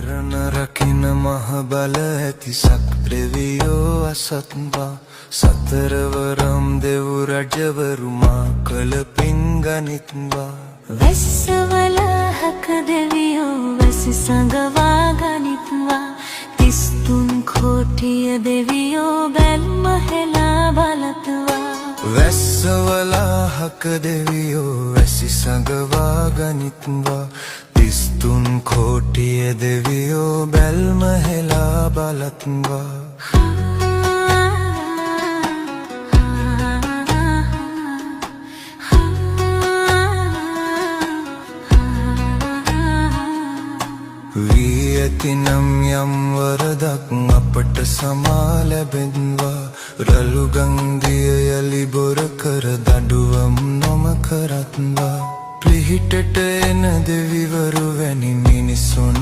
සරණ රකින්න මහ බල ඇති සක්දෙවියෝ අසත්වා සතරවරම් දෙව් රජවරු මා කළ පින් ගනිත්වා වැස්සවලහක දෙවියෝ වැසි සඟවා ගනිත්වා තිස්තුන් කෝටිය දෙවියෝ බැල්ම හෙලා බලත්වා වැස්සවලහක දෙවියෝ වැසි සඟවා ගනිත්වා තිස්තුන් කෝටිය දෙවියෝ බැල්ම හෙලා බලත්වා වී ඇතිනම් යම් වරදක් අපට සමා ලැබෙත්වා රළු ගංදිය යලි බොර කර දඬුවම් නොම කරත්වා පිහිටට එන දෙවිවරු වැනි මිනිසුන්